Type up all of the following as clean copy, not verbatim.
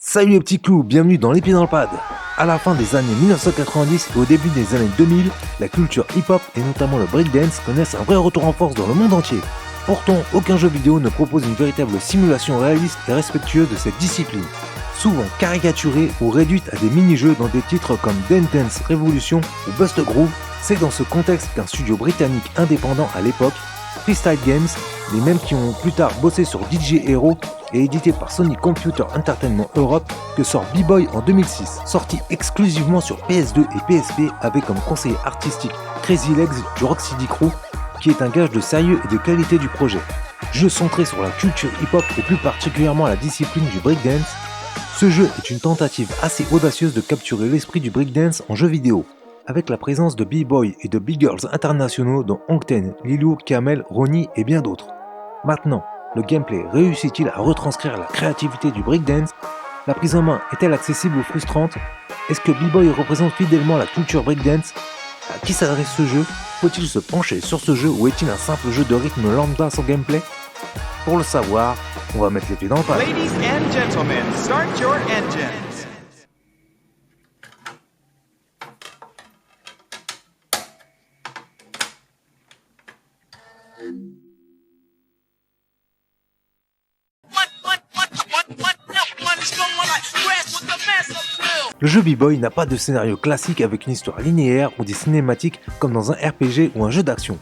Salut les petits clous, bienvenue dans les pieds dans le pad. À la fin des années 1990 et au début des années 2000, la culture hip-hop et notamment le breakdance connaissent un vrai retour en force dans le monde entier. Pourtant, aucun jeu vidéo ne propose une véritable simulation réaliste et respectueuse de cette discipline. Souvent caricaturée ou réduite à des mini-jeux dans des titres comme Dance Dance Revolution ou Bust a Groove, c'est dans ce contexte qu'un studio britannique indépendant à l'époque, Freestyle Games, les mêmes qui ont plus tard bossé sur DJ Hero et édité par Sony Computer Entertainment Europe, que sort B-Boy en 2006, sorti exclusivement sur PS2 et PSP avec comme conseiller artistique Crazy Legs du Rock City Crew, qui est un gage de sérieux et de qualité du projet. Jeu centré sur la culture hip-hop et plus particulièrement la discipline du breakdance, ce jeu est une tentative assez audacieuse de capturer l'esprit du breakdance en jeu vidéo, avec la présence de B-Boy et de Big Girls internationaux dont Hongten, Lilou, Kamel, Ronnie et bien d'autres. Maintenant, le gameplay réussit-il à retranscrire la créativité du breakdance? La prise en main est-elle accessible ou frustrante? Est-ce que B-Boy représente fidèlement la culture breakdance? À qui s'adresse ce jeu? Faut-il se pencher sur ce jeu ou est-il un simple jeu de rythme lambda sans gameplay? Pour le savoir, on va mettre les pieds dans le pad. Ladies and gentlemen, start your engines. Le jeu B-Boy n'a pas de scénario classique avec une histoire linéaire ou des cinématiques comme dans un RPG ou un jeu d'action.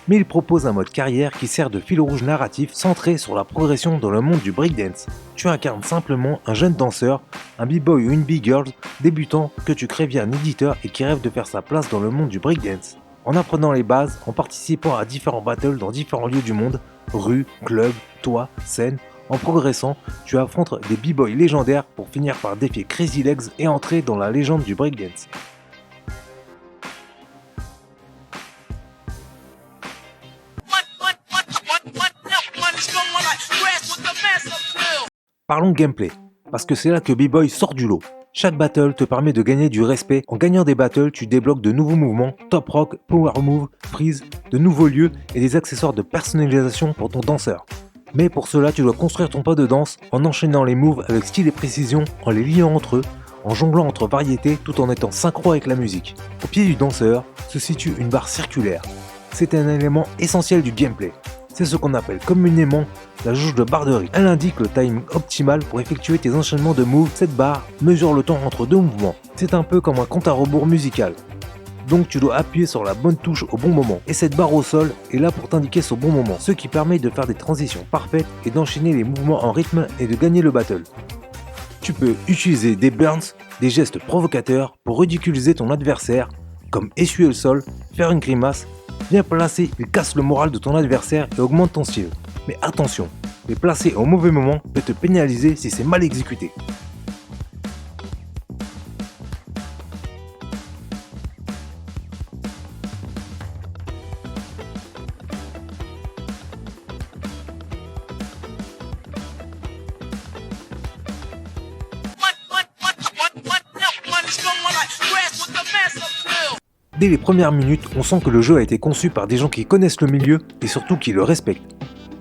Mais il propose un mode carrière qui sert de fil rouge narratif centré sur la progression dans le monde du breakdance. Tu incarnes simplement un jeune danseur, un B-Boy ou une B-Girl débutant que tu crées via un éditeur et qui rêve de faire sa place dans le monde du breakdance. En apprenant les bases, en participant à différents battles dans différents lieux du monde, rues, clubs, toits, scènes, en progressant, tu affrontes des b-boys légendaires pour finir par défier Crazy Legs et entrer dans la légende du breakdance. Parlons gameplay, parce que c'est là que B-Boy sort du lot. Chaque battle te permet de gagner du respect. En gagnant des battles, tu débloques de nouveaux mouvements, top rock, power move, freeze, de nouveaux lieux et des accessoires de personnalisation pour ton danseur. Mais pour cela, tu dois construire ton pas de danse en enchaînant les moves avec style et précision, en les liant entre eux, en jonglant entre variétés tout en étant synchro avec la musique. Au pied du danseur se situe une barre circulaire. C'est un élément essentiel du gameplay. C'est ce qu'on appelle communément la jauge de barderie. Elle indique le timing optimal pour effectuer tes enchaînements de moves. Cette barre mesure le temps entre deux mouvements. C'est un peu comme un compte à rebours musical. Donc tu dois appuyer sur la bonne touche au bon moment. Et cette barre au sol est là pour t'indiquer ce bon moment, ce qui permet de faire des transitions parfaites et d'enchaîner les mouvements en rythme et de gagner le battle. Tu peux utiliser des burns, des gestes provocateurs pour ridiculiser ton adversaire, comme essuyer le sol, faire une grimace. Bien placé, il casse le moral de ton adversaire et augmente ton style. Mais attention, les placer au mauvais moment peut te pénaliser si c'est mal exécuté. Dès les premières minutes, on sent que le jeu a été conçu par des gens qui connaissent le milieu et surtout qui le respectent.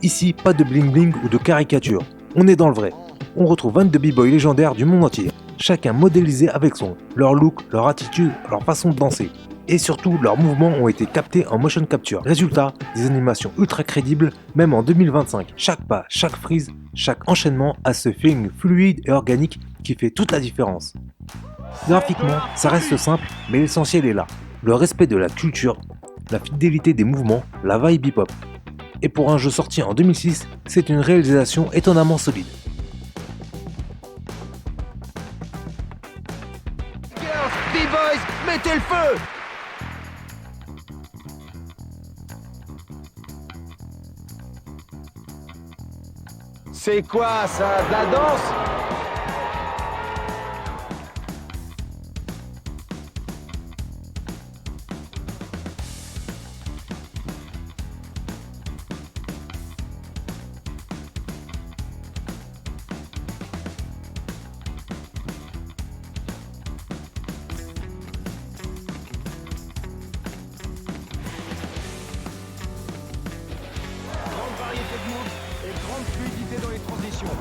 Ici, pas de bling bling ou de caricature, on est dans le vrai. On retrouve 22 b-boys légendaires du monde entier, chacun modélisé avec leur look, leur attitude, leur façon de danser. Et surtout, leurs mouvements ont été captés en motion capture. Résultat, des animations ultra crédibles, même en 2025. Chaque pas, chaque freeze, chaque enchaînement a ce feeling fluide et organique qui fait toute la différence. Graphiquement, ça reste simple, mais l'essentiel est là. Le respect de la culture, la fidélité des mouvements, la vibe hip-hop. Et pour un jeu sorti en 2006, c'est une réalisation étonnamment solide. B-boys, mettez le feu! C'est quoi ça, de la danse? Grande variété de moves et grande fluidité dans les transitions.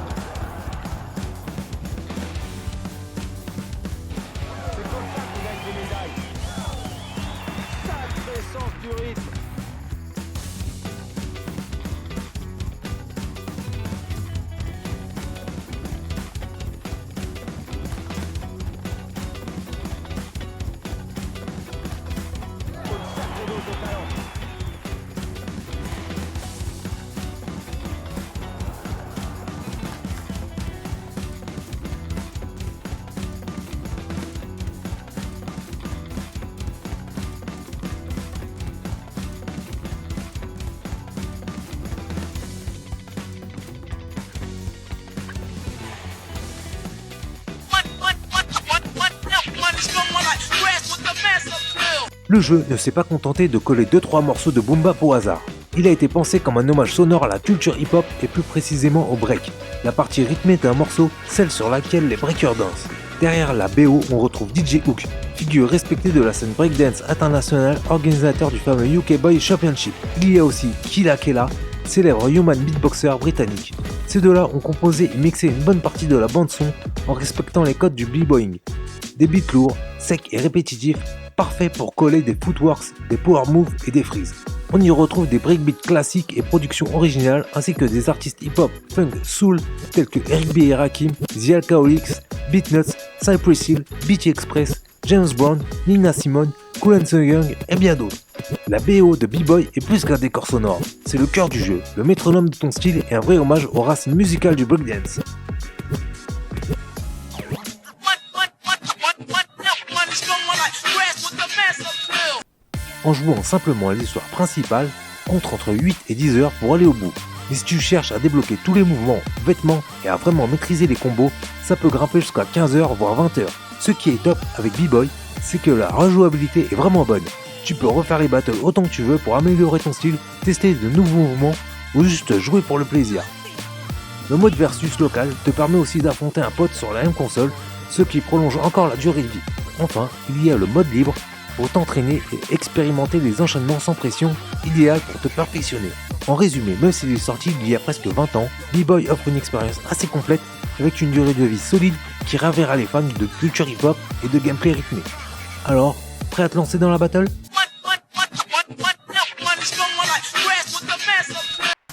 Le jeu ne s'est pas contenté de coller 2-3 morceaux de boom bap au hasard. Il a été pensé comme un hommage sonore à la culture hip-hop et plus précisément au break, la partie rythmée d'un morceau, celle sur laquelle les breakers dansent. Derrière la BO, on retrouve DJ Hook, figure respectée de la scène breakdance internationale, organisateur du fameux UK Boy Championship. Il y a aussi Killa Kela, célèbre human beatboxer britannique. Ces deux-là ont composé et mixé une bonne partie de la bande-son en respectant les codes du b-boying. Des beats lourds, secs et répétitifs, parfaits pour coller des footworks, des power moves et des freezes. On y retrouve des breakbeats classiques et productions originales ainsi que des artistes hip-hop, funk, soul tels que Eric B. et Rakim, The Alcoholics, Beatnuts, Cypress Hill, BT Express, James Brown, Nina Simone, Kool and the Young et bien d'autres. La BO de B-Boy est plus qu'un décor sonore, c'est le cœur du jeu, le métronome de ton style et un vrai hommage aux racines musicales du breakdance. En jouant simplement à l'histoire principale, compte entre 8 et 10 heures pour aller au bout. Mais si tu cherches à débloquer tous les mouvements, vêtements et à vraiment maîtriser les combos, ça peut grimper jusqu'à 15 heures voire 20 heures. Ce qui est top avec B-Boy, c'est que la rejouabilité est vraiment bonne. Tu peux refaire les battles autant que tu veux pour améliorer ton style, tester de nouveaux mouvements ou juste jouer pour le plaisir. Le mode versus local te permet aussi d'affronter un pote sur la même console, ce qui prolonge encore la durée de vie. Enfin, il y a le mode libre pour t'entraîner et expérimenter les enchaînements sans pression, idéal pour te perfectionner. En résumé, même s'il est sorti il y a presque 20 ans, B-Boy offre une expérience assez complète avec une durée de vie solide qui ravira les fans de culture hip-hop et de gameplay rythmé. Alors, prêt à te lancer dans la battle ?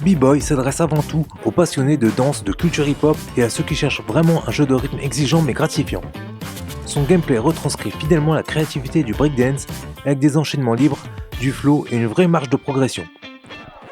B-Boy s'adresse avant tout aux passionnés de danse, de culture hip-hop et à ceux qui cherchent vraiment un jeu de rythme exigeant mais gratifiant. Son gameplay retranscrit fidèlement la créativité du breakdance avec des enchaînements libres, du flow et une vraie marge de progression.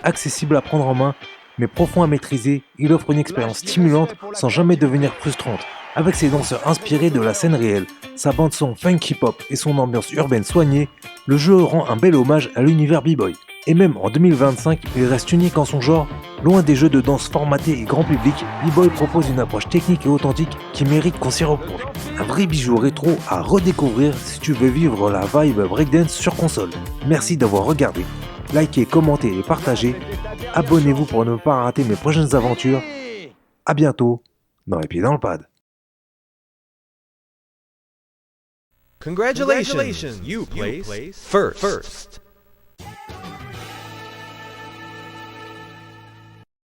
Accessible à prendre en main, mais profond à maîtriser, il offre une expérience stimulante sans jamais devenir frustrante. Avec ses danseurs inspirés de la scène réelle, sa bande-son funk hip-hop et son ambiance urbaine soignée, le jeu rend un bel hommage à l'univers B-Boy. Et même en 2025, il reste unique en son genre. Loin des jeux de danse formatés et grand public, B-Boy propose une approche technique et authentique qui mérite qu'on s'y replonge. Un vrai bijou rétro à redécouvrir si tu veux vivre la vibe breakdance sur console. Merci d'avoir regardé. Likez, commentez et partagez. Abonnez-vous pour ne pas rater mes prochaines aventures. A bientôt dans les pieds dans le pad. Congratulations, you placed first.